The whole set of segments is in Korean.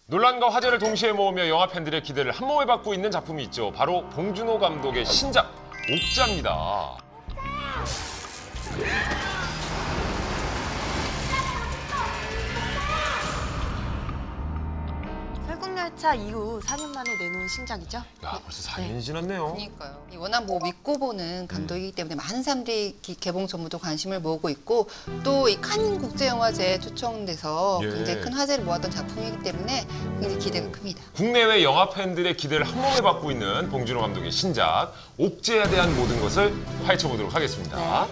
논란과 화제를 동시에 모으며 영화 팬들의 기대를 한몸에 받고 있는 작품이 있죠. 바로 봉준호 감독의 신작 옥자입니다. 설국열차 이후 4년 만에 내놓은 신작이죠? 야, 벌써 4년이 지났네요. 그러니까요. 워낙 뭐 믿고 보는 감독이기 때문에 많은 사람들이 개봉 전부터 관심을 모으고 있고 또 이 칸 국제영화제에 초청돼서 예. 굉장히 큰 화제를 모았던 작품이기 때문에 굉장히 기대가 큽니다. 국내외 영화 팬들의 기대를 한몸에 받고 있는 봉준호 감독의 신작 옥제에 대한 모든 것을 파헤쳐보도록 하겠습니다.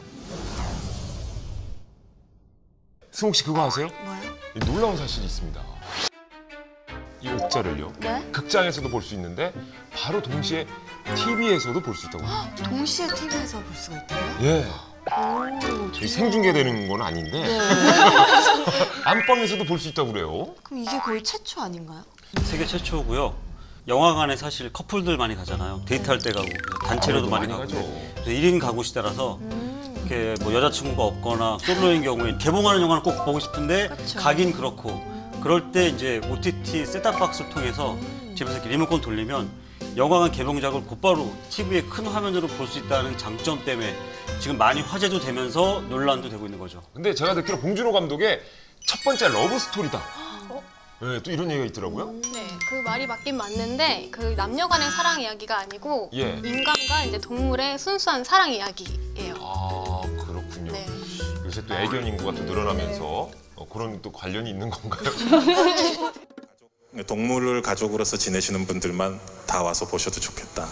승욱 씨 그거 아세요? 뭐요? 이 놀라운 사실이 있습니다. 이 옥자를요. 네? 극장에서도 볼 수 있는데 바로 동시에 TV에서도 볼 수 있다고 합니다. 동시에 TV에서 볼 수가 있다고요? 예. 오, 이 생중계되는 건 아닌데 안방에서도 볼 수 있다고 그래요. 그럼 이게 거의 최초 아닌가요? 세계 최초고요. 영화관에 사실 커플들 많이 가잖아요. 데이트할 때 가고 단체로도 많이 가고. 가죠. 그래서 1인 가구 시대라서 이렇게 뭐 여자친구가 없거나 솔로인 경우에 개봉하는 영화는 꼭 보고 싶은데 그쵸. 가긴 그렇고 그럴 때 이제 OTT 셋탑박스를 통해서 집에서 이렇게 리모컨 돌리면 영화관 개봉작을 곧바로 TV에 큰 화면으로 볼 수 있다는 장점 때문에 지금 많이 화제도 되면서 논란도 되고 있는 거죠. 근데 제가 듣기로 봉준호 감독의 첫 번째 러브 스토리다. 네, 또 이런 얘기가 있더라고요. 네, 그 말이 맞긴 맞는데 그 남녀 간의 사랑 이야기가 아니고 예. 인간과 이제 동물의 순수한 사랑 이야기예요. 아, 그렇군요. 네. 요새 또 애견 인구가 또 늘어나면서 그런 또 관련이 있는 건가요? 동물을 가족으로서 지내시는 분들만 다 와서 보셔도 좋겠다.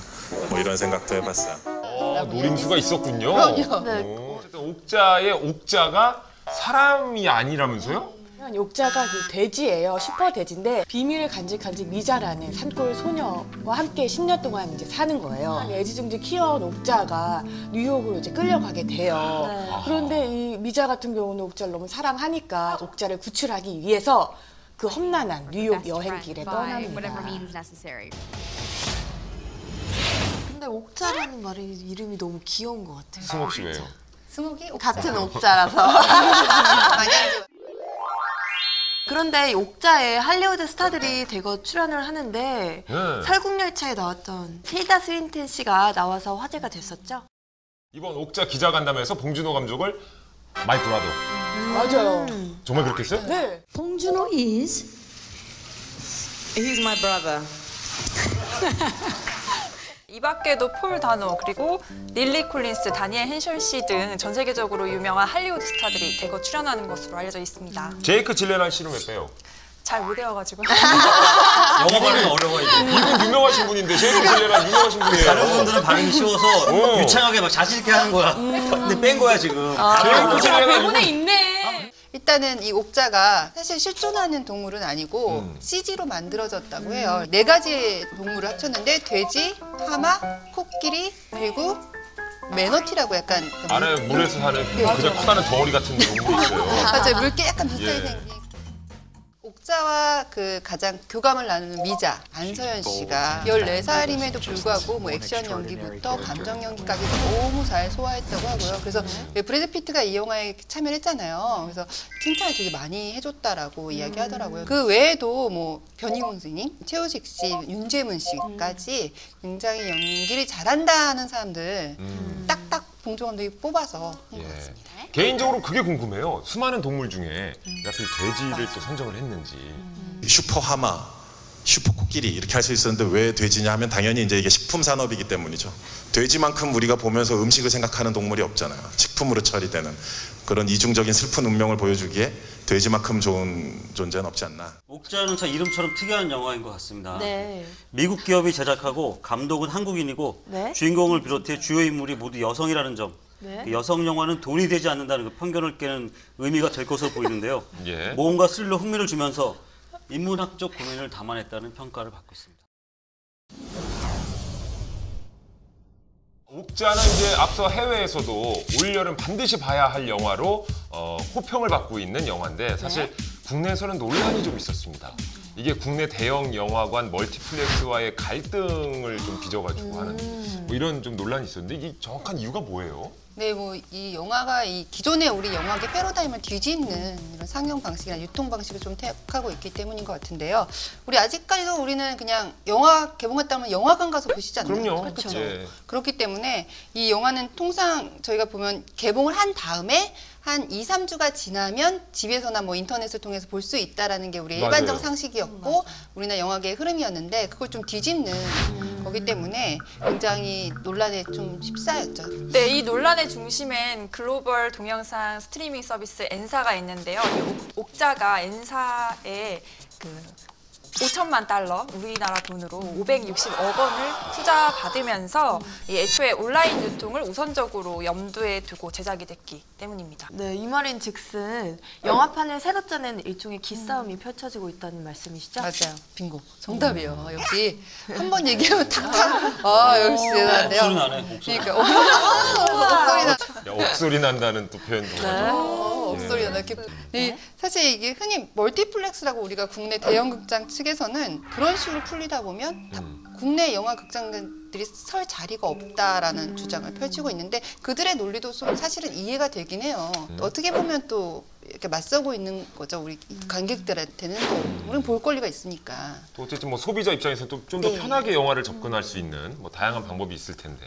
뭐 이런 생각도 해봤어요. 노림수가 있었군요. 그럼요. 네. 어쨌든 옥자의 옥자가 사람이 아니라면서요? 옥자가 그 돼지예요. 슈퍼 돼지인데 비밀을 간직한 미자라는 산골 소녀와 함께 10년 동안 이제 사는 거예요. 애지중지 키워온 옥자가 뉴욕으로 이제 끌려가게 돼요. 네. 그런데 이 미자 같은 경우는 옥자를 너무 사랑하니까 옥자를 구출하기 위해서 그 험난한 뉴욕 여행길에 떠납니다. 근데 옥자라는 말이 이름이 너무 귀여운 것 같아요. 승욱 씨 왜요? 스모기 같은 옥자라서. 많이 하죠. 그런데 이 옥자에 할리우드 스타들이 대거 출연을 하는데 네. 설국열차에 나왔던 틸다 스윈튼 씨가 나와서 화제가 됐었죠? 이번 옥자 기자간담회에서 봉준호 감독을 마이 브라더. 맞아요. 정말 그렇게 했어요? 네. 봉준호 is He's my brother. 이 밖에도 폴 다노 그리고 릴리 콜린스, 다니엘 hen셜 씨 등 전 세계적으로 유명한 할리우드 스타들이 대거 출연하는 것으로 알려져 있습니다. 제이크 질레란 씨는 몇 배요? 잘 못 외워가지고. 영어 발음이 어려워요. 이게. 이분 유명하신 분인데 제이크 질레란 유명하신 분이에요. 다른 분들은 발음이 쉬워서 오. 유창하게 막 자신 있게 하는 거야. 근데 뺀 거야 지금. 제이크 질레란 이분 있네. 일단은 이 옥자가 사실 실존하는 동물은 아니고 CG로 만들어졌다고 해요. 4가지 동물을 합쳤는데 돼지, 하마, 코끼리, 그리고 매너티라고 약간 아래 물에서 사는 그냥 커다란 덩어리 같은 동물이 있어요. 맞아요. 물개 약간 비슷하게 예. 생긴. 옥자와 그 가장 교감을 나누는 미자 안서연 씨가 14살임에도 불구하고 뭐 액션 연기부터 감정 연기까지 너무 잘 소화했다고 하고요. 그래서 브래드 피트가 이 영화에 참여를 했잖아요. 그래서 칭찬을 되게 많이 해줬다라고 이야기하더라고요. 그 외에도 뭐 변희곤 선생님, 최우식 씨, 윤재문 씨까지 굉장히 연기를 잘한다는 사람들 딱딱 봉준호 감독이 뽑아서 한 것 같습니다. 개인적으로 그게 궁금해요. 수많은 동물 중에 왜 하필 돼지를 또 선정을 했는지. 슈퍼 하마, 슈퍼 코끼리 이렇게 할 수 있었는데 왜 돼지냐 하면 당연히 이제 이게 식품 산업이기 때문이죠. 돼지만큼 우리가 보면서 음식을 생각하는 동물이 없잖아요. 식품으로 처리되는 그런 이중적인 슬픈 운명을 보여주기에 돼지만큼 좋은 존재는 없지 않나. 옥자는 참 이름처럼 특이한 영화인 것 같습니다. 네. 미국 기업이 제작하고 감독은 한국인이고 네. 주인공을 비롯해 주요 인물이 모두 여성이라는 점. 네. 그 여성 영화는 돈이 되지 않는다는 그 편견을 깨는 의미가 될 것으로 보이는데요. 예. 모험과 스릴러 흥미를 주면서 인문학적 고민을 담아냈다는 평가를 받고 있습니다. 옥자는 이제 앞서 해외에서도 올여름 반드시 봐야 할 영화로 호평을 받고 있는 영화인데 사실 국내에서는 논란이 좀 있었습니다. 이게 국내 대형 영화관 멀티플렉스와의 갈등을 좀 빚어가지고 하는 뭐 이런 좀 논란이 있었는데 이게 정확한 이유가 뭐예요? 네, 뭐 이 영화가 이 기존의 우리 영화계 패러다임을 뒤집는 이런 상영 방식이나 유통 방식을 좀 택하고 있기 때문인 것 같은데요. 우리 아직까지도 우리는 그냥 영화 개봉했다면 영화관 가서 보시지 않나요? 그럼요. 그렇죠. 예. 그렇기 때문에 이 영화는 통상 저희가 보면 개봉을 한 다음에 한 2, 3주가 지나면 집에서나 뭐 인터넷을 통해서 볼 수 있다라는 게 우리 일반적 맞아요. 상식이었고 우리나라 영화계의 흐름이었는데 그걸 좀 뒤집는 거기 때문에 굉장히 논란에 좀 휩싸였죠. 네, 이 논란의 중심엔 글로벌 동영상 스트리밍 서비스 엔사가 있는데요. 이 옥자가 엔사에 그 5천만 달러, 우리나라 돈으로 560억 원을 투자받으면서 이 애초에 온라인 유통을 우선적으로 염두에 두고 제작이 됐기 때문입니다. 네, 이 말인 즉슨 영화판을 새로 짜낸 일종의 기싸움이 펼쳐지고 있다는 말씀이시죠? 맞아요. 빙고. 정답이에요. 역시 한 번 얘기하면 탁탁. 아, 역시 대단한데요. 목소리 나네. 목소리. 그러니까 목소리 나. 야, 옥소리 난다는 또 표현도 목소리 나. 네, 사실 이게 흔히 멀티플렉스라고 우리가 국내 대형 극장 측에서는 그런 식으로 풀리다 보면 국내 영화 극장들이 설 자리가 없다라는 주장을 펼치고 있는데 그들의 논리도 좀 사실은 이해가 되긴 해요. 어떻게 보면 또 이렇게 맞서고 있는 거죠. 우리 관객들한테는 또 우리는 볼 권리가 있으니까. 또 어쨌든 뭐 소비자 입장에서는 또 좀 더 네. 편하게 영화를 접근할 수 있는 뭐 다양한 방법이 있을 텐데.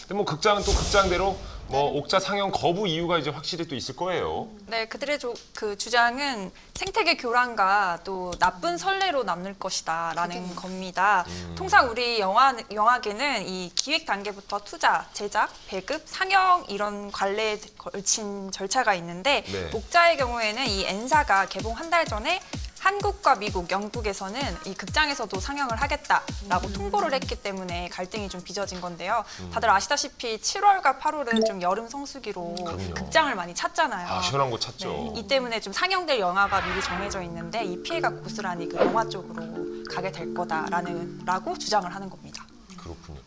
근데 뭐 극장은 또 극장대로 뭐 옥자 상영 거부 이유가 이제 확실히 또 있을 거예요. 네, 그들의 그 주장은 생태계 교란과 또 나쁜 선례로 남을 것이다라는 겁니다. 통상 우리 영화계는 이 기획 단계부터 투자, 제작, 배급, 상영 이런 관례에 걸친 절차가 있는데 네. 옥자의 경우에는 이 엔사가 개봉 한 달 전에 한국과 미국, 영국에서는 이 극장에서도 상영을 하겠다라고 통보를 했기 때문에 갈등이 좀 빚어진 건데요. 다들 아시다시피 7월과 8월은 좀 여름 성수기로 그럼요. 극장을 많이 찾잖아요. 아, 시원한 거 찾죠. 네, 이 때문에 좀 상영될 영화가 미리 정해져 있는데 이 피해가 고스란히 그 영화 쪽으로 가게 될 거다라고 주장을 하는 겁니다. 그렇군요.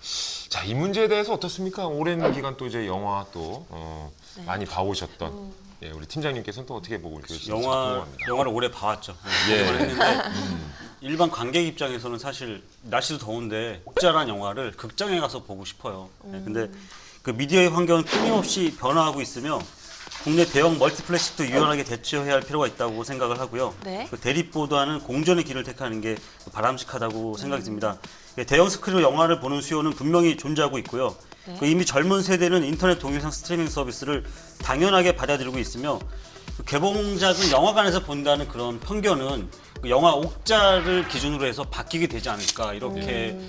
자, 이 문제에 대해서 어떻습니까? 오랜 기간 또 이제 영화 또 많이 봐오셨던 예, 우리 팀장님께서는 또 어떻게 보고 계시는지 궁금합니다. 영화를 오래 봐왔죠. 예. 영화를 했는데 일반 관객 입장에서는 사실 날씨도 더운데 옥자란 영화를 극장에 가서 보고 싶어요. 네, 근데 그 미디어의 환경은 끊임없이 변화하고 있으며 국내 대형 멀티플렉스도 유연하게 대처해야 할 필요가 있다고 생각을 하고요. 네. 그 대립보다는 공존의 길을 택하는 게 바람직하다고 생각이 듭니다. 대형 스크린으로 영화를 보는 수요는 분명히 존재하고 있고요. 그 이미 젊은 세대는 인터넷 동영상 스트리밍 서비스를 당연하게 받아들이고 있으며 그 개봉작은 영화관에서 본다는 그런 편견은 그 영화 옥자를 기준으로 해서 바뀌게 되지 않을까 이렇게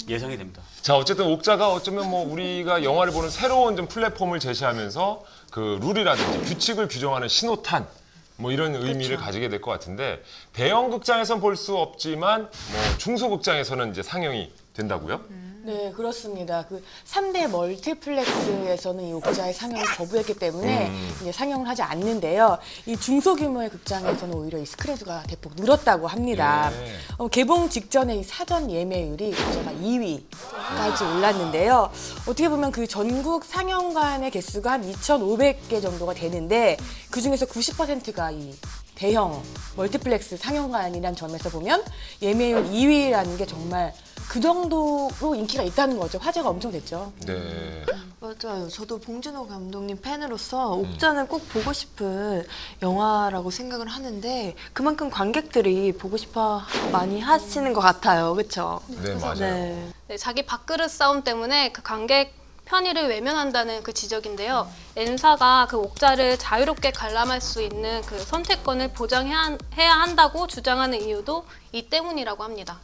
예상이 됩니다. 자, 어쨌든 옥자가 어쩌면 뭐 우리가 영화를 보는 새로운 좀 플랫폼을 제시하면서 그 룰이라든지 규칙을 규정하는 신호탄 뭐 이런 의미를 가지게 될 것 같은데 대형 극장에선 볼 수 없지만 뭐 중소극장에서는 이제 상영이 된다고요? 네, 그렇습니다. 그 3대 멀티플렉스에서는 이 옥자의 상영을 거부했기 때문에 이제 상영을 하지 않는데요. 이 중소규모의 극장에서는 오히려 이 스크린 수가 대폭 늘었다고 합니다. 예. 개봉 직전에 이 사전 예매율이 옥자가 2위까지 올랐는데요. 어떻게 보면 그 전국 상영관의 개수가 한 2,500개 정도가 되는데 그 중에서 90%가 이 대형 멀티플렉스 상영관이라는 점에서 보면 예매율 2위라는 게 정말 그 정도로 인기가 있다는 거죠. 화제가 엄청 됐죠. 네. 맞아요. 저도 봉준호 감독님 팬으로서 옥자는 꼭 보고 싶은 영화라고 생각을 하는데 그만큼 관객들이 보고 싶어 많이 하시는 것 같아요. 그렇죠? 네, 맞아요. 네. 네, 자기 밥그릇 싸움 때문에 그 관객 편의를 외면한다는 그 지적인데요. 엔사가 그 옥자를 자유롭게 관람할 수 있는 그 선택권을 보장해야 한다고 주장하는 이유도 이 때문이라고 합니다.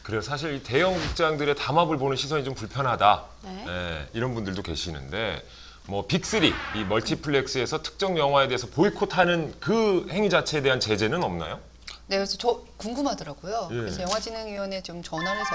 그래요. 사실 이 대형 극장들의 담합을 보는 시선이 좀 불편하다. 네. 예, 이런 분들도 계시는데 뭐 빅3, 이 멀티플렉스에서 특정 영화에 대해서 보이콧하는 그 행위 자체에 대한 제재는 없나요? 네, 그래서 저 궁금하더라고요. 예. 그래서 영화진흥위원회에 좀 전화를 해서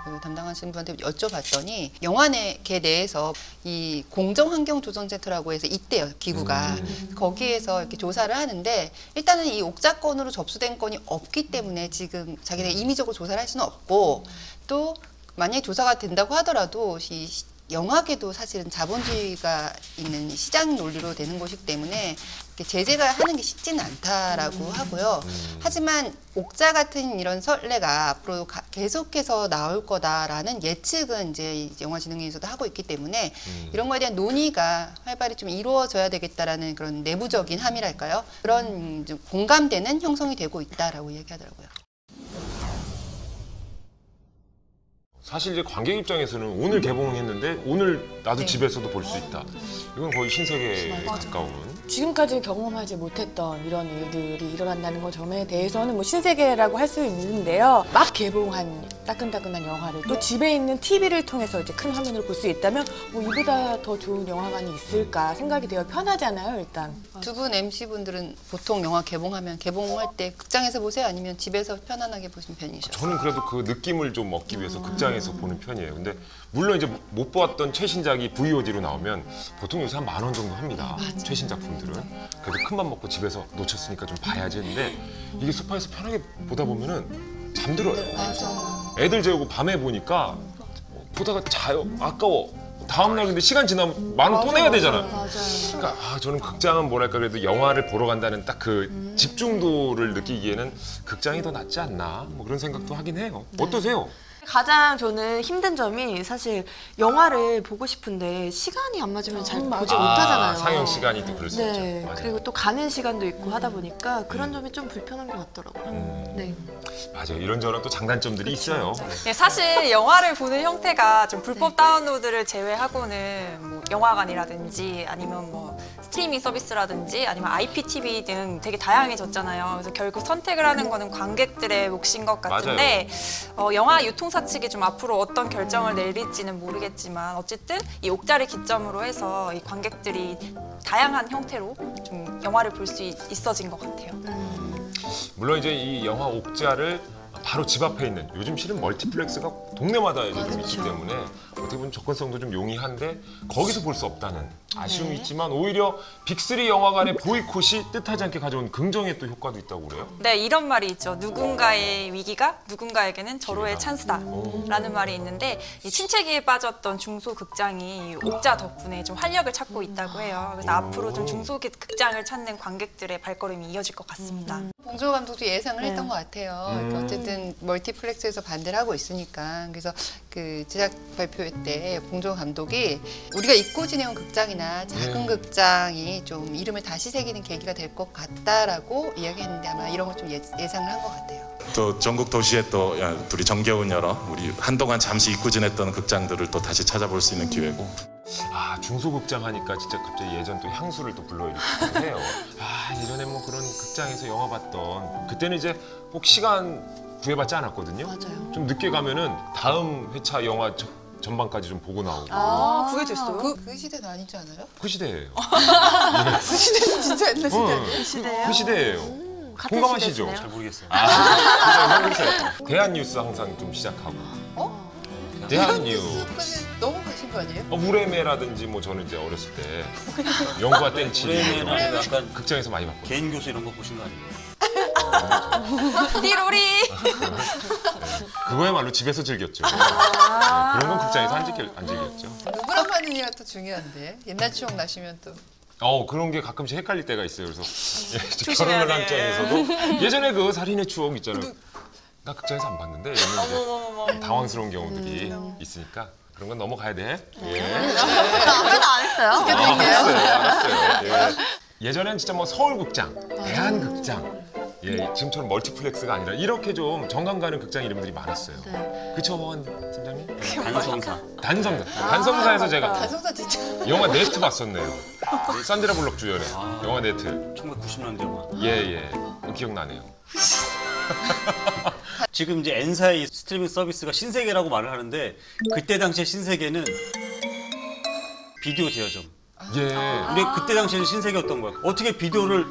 그 담당하시는 분한테 여쭤봤더니 영화계 내에서 이 공정환경조정센터라고 해서 있대요, 기구가. 거기에서 이렇게 조사를 하는데 일단은 이 옥자건으로 접수된 건이 없기 때문에 지금 자기네 임의적으로 조사를 할 수는 없고 또 만약에 조사가 된다고 하더라도 이 영화계도 사실은 자본주의가 있는 시장 논리로 되는 곳이기 때문에 이렇게 제재가 하는 게 쉽지는 않다라고 하고요. 하지만 옥자 같은 이런 선례가 앞으로 계속해서 나올 거다라는 예측은 이제 영화진흥위에서도 하고 있기 때문에 이런 거에 대한 논의가 활발히 좀 이루어져야 되겠다라는 그런 내부적인 함의랄까요? 그런 좀 공감대는 형성이 되고 있다라고 얘기하더라고요. 사실 이제 관객 입장에서는 오늘 개봉했는데 오늘 나도 네. 집에서도 볼 수 있다. 이건 거의 신세계에 가까운. 지금까지 경험하지 못했던 이런 일들이 일어난다는 것 점에 대해서는 뭐 신세계라고 할 수 있는데요. 막 개봉한 따끈따끈한 영화를 또 집에 있는 TV를 통해서 이제 큰 화면으로 볼 수 있다면 뭐 이보다 더 좋은 영화관이 있을까 생각이 되어 편하잖아요, 일단. 두 분 MC분들은 보통 영화 개봉하면 개봉할 때 극장에서 보세요? 아니면 집에서 편안하게 보신 편이셔요? 저는 그래도 그 느낌을 좀 얻기 위해서 극장에서 보는 편이에요. 근데 물론 이제 못 보았던 최신작이 VOD로 나오면 보통 요새 한 10,000원 정도 합니다. 최신 작품들은. 그래도 큰맘 먹고 집에서 놓쳤으니까 좀 봐야지 했는데 이게 소파에서 편하게 보다 보면은 잠들어요. 맞아. 애들 재우고 밤에 보니까 보다가 자요. 아까워. 다음날 근데 시간 지나면 10,000원 또 내야 되잖아요. 그러니까 저는 극장은 뭐랄까 그래도 영화를 보러 간다는 딱 그 집중도를 느끼기에는 극장이 더 낫지 않나 뭐 그런 생각도 하긴 해요. 어떠세요? 가장 저는 힘든 점이 사실 영화를 보고 싶은데 시간이 안 맞으면 잘 보지 못하잖아요. 상영 시간이 또 그럴 수 있죠. 네. 맞아요. 그리고 또 가는 시간도 있고 하다 보니까 그런 점이 좀 불편한 것 같더라고요. 네. 맞아요. 이런저런 또 장단점들이 있어요. 예, 사실 영화를 보는 형태가 좀 불법 다운로드를 제외하고는 뭐 영화관이라든지 아니면 뭐 스트리밍 서비스라든지 아니면 IPTV 등 되게 다양해졌잖아요. 그래서 결국 선택을 하는 거는 관객들의 몫인 것 같은데 영화 유통사 측이 좀 앞으로 어떤 결정을 내릴지는 모르겠지만 어쨌든 이 옥자를 기점으로 해서 이 관객들이 다양한 형태로 좀 영화를 볼 수 있어진 것 같아요. 물론 이제 이 영화 옥자를 바로 집 앞에 있는 요즘 실은 멀티플렉스가 동네마다 이제 좀 있기 때문에 어떻게 보면 접근성도 좀 용이한데 거기서 볼 수 없다는 아쉬움이 있지만 오히려 빅3 영화관의 보이콧이 뜻하지 않게 가져온 긍정의 또 효과도 있다고 그래요. 네, 이런 말이 있죠. 누군가의 위기가 누군가에게는 절호의 찬스다라는 말이 있는데 이 침체기에 빠졌던 중소극장이 옥자 덕분에 좀 활력을 찾고 있다고 해요. 그래서 앞으로 좀 중소극장을 찾는 관객들의 발걸음이 이어질 것 같습니다. 봉준호 감독도 예상을 했던 것 같아요. 어쨌든 멀티플렉스에서 반대를 하고 있으니까 그래서 그 제작 발표 때 봉준호 감독이 우리가 잊고 지내온 극장이나 작은 극장이 좀 이름을 다시 새기는 계기가 될 것 같다라고 이야기했는데 아마 이런 걸 좀 예상을 한 것 같아요. 또 전국 도시에 또 우리 정겨운 여러 우리 한동안 잠시 잊고 지냈던 극장들을 또 다시 찾아볼 수 있는 기회고. 중소극장 하니까 진짜 갑자기 예전 또 향수를 또 불러일으키기도 해요. 예전에 뭐 그런 극장에서 영화 봤던 그때는 이제 꼭 시간 구애받지 않았거든요. 맞아요. 좀 늦게 가면은 다음 회차 영화 전반까지 좀 보고 나오고 그게 됐어요? 그 시대는 아니지 않아요? 그 시대예요. 그 시대는 진짜 옛날 시대. 그 시대예요. 같은 공감하시죠? 시대시네요. 잘 모르겠어요. 모르겠어요. 대한뉴스 항상 좀 시작하고. 대한뉴스. 까지 너무 가신 거 아니에요? 우레메라든지 뭐 저는 이제 어렸을 때 영과 땡치 우레메나 약간 극장에서 많이 봤거든요. 개인 교수 이런 거 보신 거 아니에요? 띠로리! 그거야말로 집에서 즐겼죠. 그런 건 극장에서 안 즐겼죠. 누구랑 하느냐가 또 중요한데 옛날 추억 나시면 또 그런 게 가끔씩 헷갈릴 때가 있어요. 그래서 결혼을 한 입장에서도 예전에 그 살인의 추억 있잖아요. 나 극장에서 안 봤는데 이러면 이제 당황스러운 경우들이 있으니까 그런 건 넘어가야 돼. 아무도 안 했어요. 알았어요. 예전엔 진짜 뭐 서울극장, 대한극장, 지금처럼 멀티플렉스가 아니라 이렇게 좀 정감 가는 극장 이름들이 많았어요. 그쵸, 원 팀장님? 단성사. 단성사에서 제가 단성사 진짜 영화 네트 봤었네요. 산드라 블록 주연의 영화 네트. 1990년대 영화. 예. 기억나네요. 지금 이제 N사의 스트리밍 서비스가 신세계라고 말을 하는데 그때 당시의 신세계는 비디오 대여점. 우리 그때 당시에는 신세계였던 거야. 어떻게 비디오를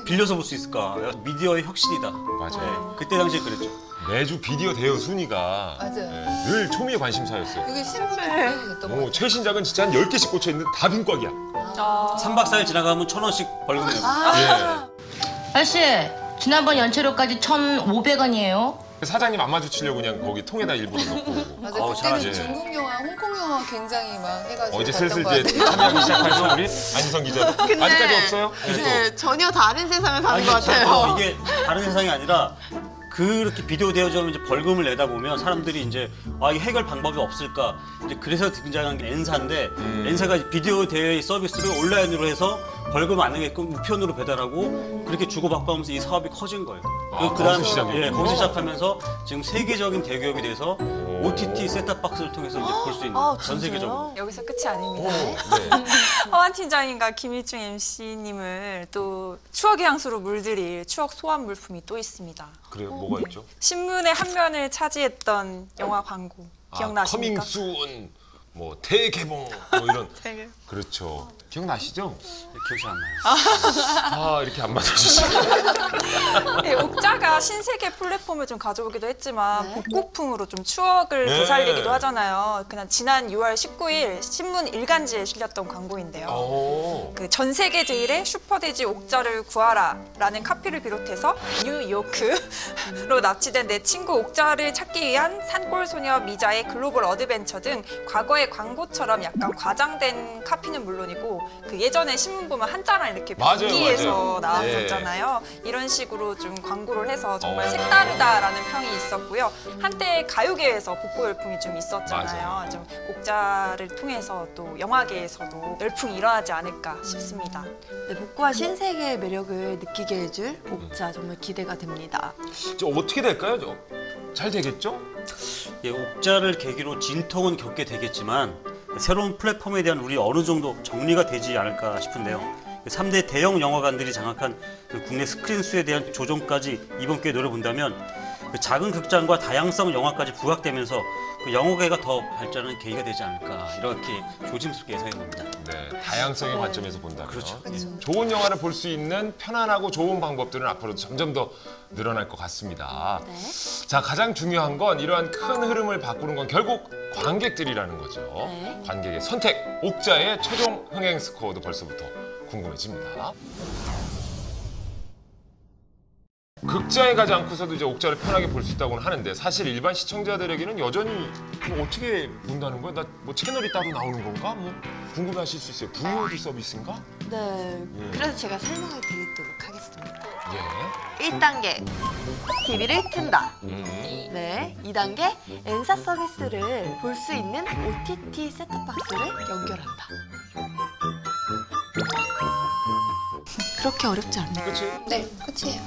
빌려서 볼 수 있을까? 미디어의 혁신이다. 맞아요. 그때 당시에 그랬죠. 매주 비디오 대여 순위가 맞아요. 늘 초미의 관심사였어요. 그게 신분이 됐던 거 최신작은 진짜 한 10개씩 꽂혀있는데 다 빈꽉이야. 3박 4일 지나가면 1,000원씩 벌금 내고. 아저씨, 지난번 연체료까지 1,500원이에요. 사장님 안 마주치려고 그냥 거기 통에다 일부러 넣고 오고. 맞아. 그때는 잘하지. 중국 영화, 홍콩 영화 굉장히 막 해가지고 이제 봤던 슬슬 것 이제 같아요. 참여하기 시작해서 우리 안희성 기자도 아직까지 없어요? 네, 전혀 다른 세상을 사는 아니, 것 같아요. 이게 다른 세상이 아니라 그렇게 비디오 대여점 이제 벌금을 내다 보면 사람들이 이제 이 해결 방법이 없을까 이제 그래서 등장한 게 엔사인데 엔사가 비디오 대여 서비스를 온라인으로 해서 벌금 안 내게끔 우편으로 배달하고 그렇게 주고받고 하면서 이 사업이 커진 거예요. 거기서 시작이에요? 예, 거기서 시작하면서 지금 세계적인 대기업이 돼서 OTT 셋탑박스를 통해서 이제 볼 수 있는 전 세계적으로. 여기서 끝이 아닙니다. 네. 허한 팀장님과 김일중 MC님을 또 추억의 향수로 물들일 추억 소환 물품이 또 있습니다. 그래요? 뭐가 있죠? 신문의 한 면을 차지했던 영화 광고 기억나십니까? 커밍 순, 뭐 대개봉, 뭐 이런. 되게 그렇죠. 기억나시죠? 기억이 안 나요. 이렇게 안 맞아주시고. 네, 옥자가 신세계 플랫폼을 좀 가져오기도 했지만 복고풍으로 좀 추억을 되살리기도 하잖아요. 그냥 지난 6월 19일 신문 일간지에 실렸던 광고인데요. 그 전 세계 제일의 슈퍼돼지 옥자를 구하라라는 카피를 비롯해서 뉴요크로 납치된 내 친구 옥자를 찾기 위한 산골소녀 미자의 글로벌 어드벤처 등 과거의 광고처럼 약간 과장된 카피는 물론이고 그 예전에 신문 보면 한자랑 이렇게 맞아요, 변기에서 맞아요. 나왔었잖아요. 이런 식으로 좀 광고를 해서 정말 색다르다라는 평이 있었고요. 한때 가요계에서 복고 열풍이 좀 있었잖아요. 맞아요. 좀 옥자를 통해서 또 영화계에서도 열풍이 일어나지 않을까 싶습니다. 네, 복고와 신세계의 매력을 느끼게 해줄 옥자 정말 기대가 됩니다. 어떻게 될까요? 잘 되겠죠? 예, 옥자를 계기로 진통은 겪게 되겠지만 새로운 플랫폼에 대한 우리 어느 정도 정리가 되지 않을까 싶은데요. 3대 대형 영화관들이 장악한 그 국내 스크린 수에 대한 조정까지 이번 기회에 노려본다면 그 작은 극장과 다양성 영화까지 부각되면서 그 영화계가 더 발전하는 계기가 되지 않을까 이렇게 조심스럽게 예상해 봅니다. 네, 다양성의 관점에서 본다면 그렇죠. 좋은 영화를 볼 수 있는 편안하고 좋은 방법들은 앞으로도 점점 더 늘어날 것 같습니다. 자, 가장 중요한 건 이러한 큰 흐름을 바꾸는 건 결국 관객들이라는 거죠. 네. 관객의 선택, 옥자의 최종 흥행 스코어도 벌써부터 궁금해집니다. 극장에 가지 않고서도 이제 옥자를 편하게 볼 수 있다고는 하는데 사실 일반 시청자들에게는 여전히 어떻게 본다는 거야? 나 뭐 채널이 따로 나오는 건가? 뭐 궁금해하실 수 있어요. VOD 서비스인가? 네, 그래서 제가 설명을 드리도록 하겠습니다. 예. 1단계, TV를 튼다. 네, 2단계, 엔사 서비스를 볼 수 있는 OTT 셋톱박스를 연결한다. 그렇게 어렵지 않나요? 그치? 네, 끝이에요.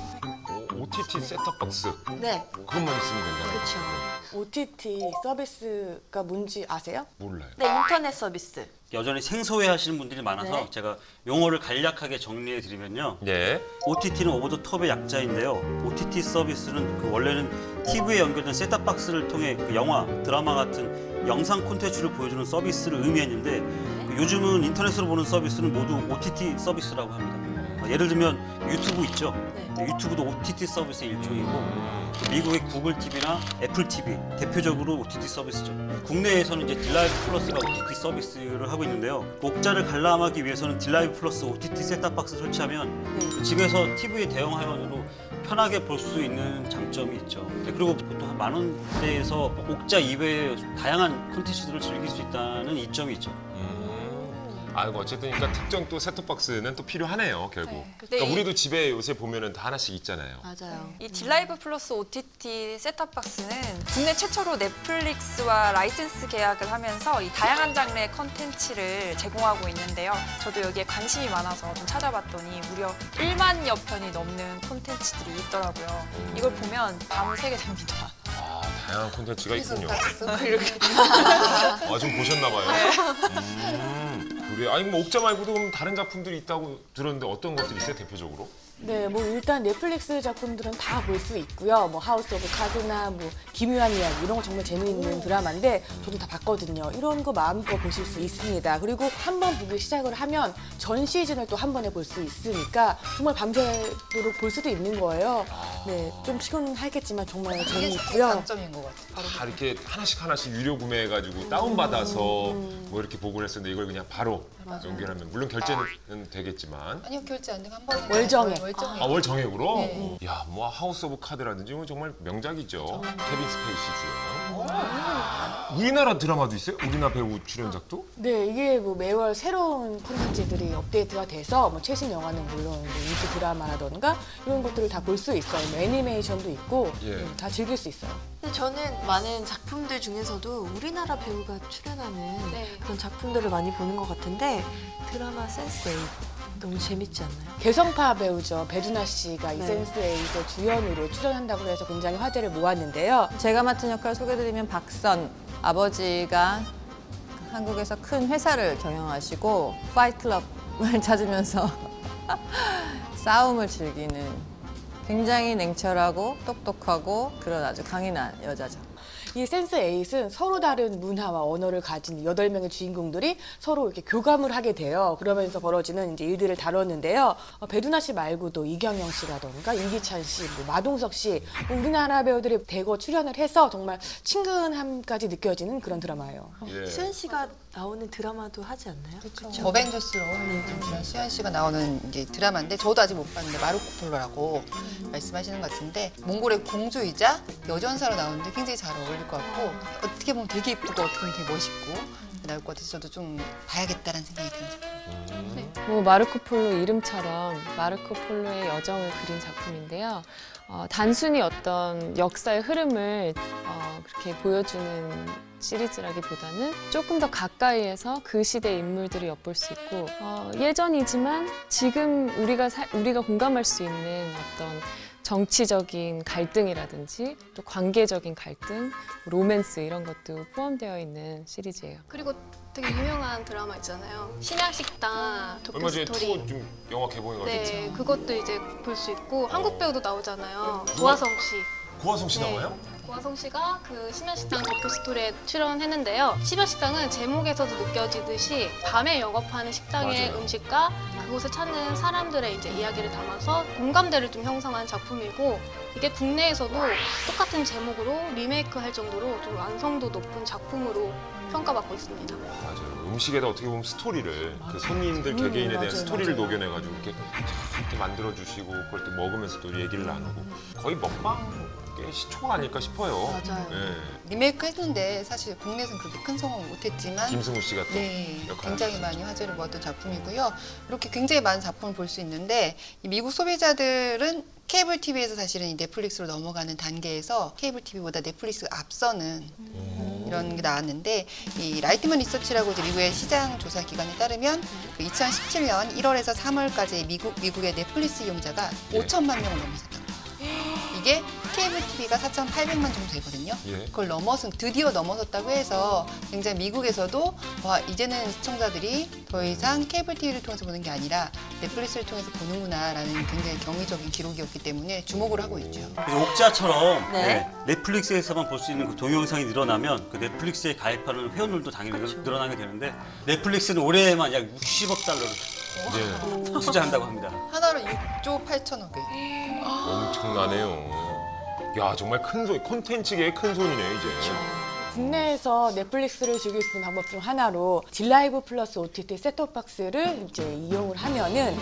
OTT 셋톱박스 네, 그것만 있으면 된다. 그렇죠. OTT 서비스가 뭔지 아세요? 몰라요. 네, 인터넷 서비스. 여전히 생소해 하시는 분들이 많아서 네. 제가 용어를 간략하게 정리해 드리면요. 예. OTT는 오버 더 톱의 약자인데요. OTT 서비스는 그 원래는 TV에 연결된 셋탑박스를 통해 그 영화, 드라마 같은 영상 콘텐츠를 보여주는 서비스를 의미했는데 그 요즘은 인터넷으로 보는 서비스는 모두 OTT 서비스라고 합니다. 예를 들면 유튜브 있죠. 유튜브도 OTT 서비스의 일종이고 그 미국의 구글 TV나 애플 TV 대표적으로 OTT 서비스죠. 국내에서는 이제 딜라이브 플러스가 OTT 서비스를 하고 있는데요. 옥자를 관람하기 위해서는 딜라이브 플러스 OTT 셋탑박스 설치하면 집에서 TV의 대형 화면으로 편하게 볼 수 있는 장점이 있죠. 그리고 보통 한 10,000원대에서 옥자 이외의 다양한 콘텐츠들을 즐길 수 있다는 이점이 있죠. 아이고 어쨌든 그러니까 특정 또 셋톱박스는 또 필요하네요 결국. 그러니까 이- 우리도 집에 요새 보면은 다 하나씩 있잖아요. 맞아요. 이 딜라이브 플러스 OTT 셋탑박스는 국내 최초로 넷플릭스와 라이센스 계약을 하면서 이 다양한 장르의 컨텐츠를 제공하고 있는데요. 저도 여기에 관심이 많아서 좀 찾아봤더니 무려 1만여 편이 넘는 콘텐츠들이 있더라고요. 이걸 보면 밤을 새게 됩니다. 아 다양한 콘텐츠가 있군요. 이렇게. 아 좀 보셨나 봐요. 그래. 아니 뭐 옥자 말고도 그럼 다른 작품들이 있다고 들었는데 어떤 것들이 있어요 대표적으로? 네, 뭐 일단 넷플릭스 작품들은 다 볼 수 있고요. 뭐 하우스 오브 카드나 뭐 기묘한 이야기 이런 거 정말 재미있는 드라마인데 저도 다 봤거든요. 이런 거 마음껏 보실 수 있습니다. 그리고 한 번 보기 시작을 하면 전 시즌을 또 한 번에 볼 수 있으니까 정말 밤새도록 볼 수도 있는 거예요. 네, 좀 피곤하겠지만 정말 이게 재미있고요. 장점인 것 같아요. 다 이렇게 하나씩 유료 구매해가지고 다운받아서 뭐 이렇게 보고 했었는데 이걸 그냥 바로 연결하면 물론 결제는 되겠지만 아니요, 결제 안 되고 한 번에 월정액. 정액. 아, 월 정액으로? 네. 야, 뭐 하우스 오브 카드라든지 이건 정말 명작이죠. 케빈 스페이시 주연. 우리나라 드라마도 있어요? 우리나라 배우 출연작도? 네, 이게 뭐 매월 새로운 콘텐츠들이 업데이트가 돼서 뭐 최신 영화는 물론 뭐 인기 드라마라던가 이런 것들을 다 볼 수 있어요. 뭐 애니메이션도 있고 예. 다 즐길 수 있어요. 근데 저는 많은 작품들 중에서도 우리나라 배우가 출연하는 네. 그런 작품들을 많이 보는 것 같은데 드라마 센스8 너무 재밌지 않나요? 개성파 배우죠. 배두나 씨가 이 네. 센스8의 주연으로 출연한다고 해서 굉장히 화제를 모았는데요. 제가 맡은 역할 소개드리면 박선 아버지가 한국에서 큰 회사를 경영하시고 파이트클럽을 찾으면서 싸움을 즐기는 굉장히 냉철하고 똑똑하고 그런 아주 강인한 여자죠. 이 센스8은 서로 다른 문화와 언어를 가진 8명의 주인공들이 서로 이렇게 교감을 하게 돼요. 그러면서 벌어지는 이제 일들을 다뤘는데요. 배두나 씨 말고도 이경영 씨라던가 임기찬 씨, 뭐 마동석 씨, 뭐 우리나라 배우들이 대거 출연을 해서 정말 친근함까지 느껴지는 그런 드라마예요. 예. 수현 씨가 나오는 드라마도 하지 않나요? 그렇죠. 어벤져스로 수현 씨가 나오는 이제 드라마인데 저도 아직 못 봤는데 마르코 폴로라고 말씀하시는 것 같은데 몽골의 공주이자 여전사로 나오는데 굉장히 잘 어울릴 것 같고 어떻게 보면 되게 예쁘고 어떻게 보면 되게 멋있고 나올 것 같아서 저도 좀 봐야겠다는 생각이 드는 작품. 뭐 마르코 폴로 이름처럼 마르코 폴로의 여정을 그린 작품인데요. 단순히 어떤 역사의 흐름을 그렇게 보여주는 시리즈라기보다는 조금 더 가까이에서 그 시대의 인물들을 엿볼 수 있고 예전이지만 지금 우리가 공감할 수 있는 어떤 정치적인 갈등이라든지 또 관계적인 갈등, 로맨스 이런 것도 포함되어 있는 시리즈예요. 그리고 되게 유명한 드라마 있잖아요. 신약식당 얼마 전에 도쿄스토리. 투어 좀 영화 개봉해가지고. 네, 그것도 이제 볼 수 있고 한국 배우도 나오잖아요. 고화성 씨. 고화성 씨 나와요? 고화성 씨가 그 심야식당 도쿄스토리에 출연했는데요. 심야식당은 제목에서도 느껴지듯이 밤에 영업하는 식당의 맞아요. 음식과 그곳을 찾는 사람들의 이제 이야기를 담아서 공감대를 좀 형성한 작품이고 이게 국내에서도 똑같은 제목으로 리메이크 할 정도로 좀 완성도 높은 작품으로 평가받고 있습니다. 맞아요. 음식에다 어떻게 보면 스토리를 그 손님들 개개인에 대한 맞아요, 스토리를 맞아요. 녹여내가지고 이렇게 만들어주시고 그걸 또 먹으면서 또 얘기를 나누고 거의 먹방의 시초가 아닐까 싶어요. 맞아요. 예. 리메이크 했는데 사실 국내에서는 그렇게 큰 성공을 못했지만 김승우 씨가 또 네, 역할을 굉장히 많이 화제를 모았던 작품이고요. 이렇게 굉장히 많은 작품을 볼 수 있는데 이 미국 소비자들은 케이블 TV에서 사실은 이 넷플릭스로 넘어가는 단계에서 케이블 TV보다 넷플릭스가 앞서는 이런 게 나왔는데 이 라이트먼 리서치라고 이제 미국의 시장 조사 기관에 따르면 그 2017년 1월에서 3월까지 미국의 넷플릭스 이용자가 예. 5천만 명을 넘어섰다고. 이게 케이블 TV가 4,800만 정도 되거든요. 예. 그걸 드디어 넘어섰다고 해서 굉장히 미국에서도 와 이제는 시청자들이 더 이상 케이블 TV를 통해서 보는 게 아니라 넷플릭스를 통해서 보는구나라는 굉장히 경이적인 기록이었기 때문에 주목을 하고 있죠. 그래서 옥자처럼 네. 넷플릭스에서만 볼 수 있는 그 동영상이 늘어나면 그 넷플릭스에 가입하는 회원들도 당연히 늘어나게 되는데 넷플릭스는 올해에만 약 60억 달러를 예. 투자한다고 합니다. 하나로 6조 8천억에. 엄청나네요. 야 정말 큰 손, 콘텐츠계의 큰 손이네요 이제. 국내에서 넷플릭스를 즐길 수 있는 방법 중 하나로 딜라이브 플러스 OTT 셋톱박스를 이제 이용을 하면은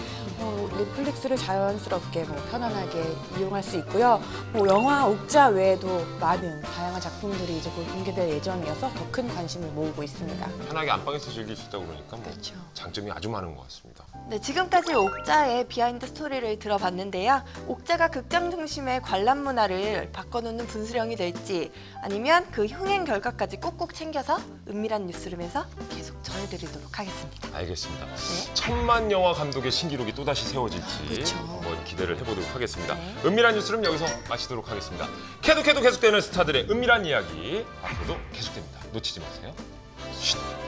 넷플릭스를 자연스럽게 편안하게 이용할 수 있고요. 영화 옥자 외에도 많은 다양한 작품들이 이제 곧 공개될 예정이어서 더 큰 관심을 모으고 있습니다. 편하게 안방에서 즐길 수 있다고 그러니까 뭐 그렇죠. 장점이 아주 많은 것 같습니다. 네, 지금까지 옥자의 비하인드 스토리를 들어봤는데요. 옥자가 극장 중심의 관람 문화를 바꿔놓는 분수령이 될지 아니면 그 흥행 결과까지 꼭꼭 챙겨서 은밀한 뉴스룸에서 계속 전해드리도록 하겠습니다. 알겠습니다. 네. 1000만 영화 감독의 신기록이 또다시 세워질지 그렇죠. 한번 기대를 해보도록 하겠습니다. 네. 은밀한 뉴스룸 여기서 마치도록 하겠습니다. 계속되는 스타들의 은밀한 이야기 앞으로도 계속됩니다. 놓치지 마세요. 쉿.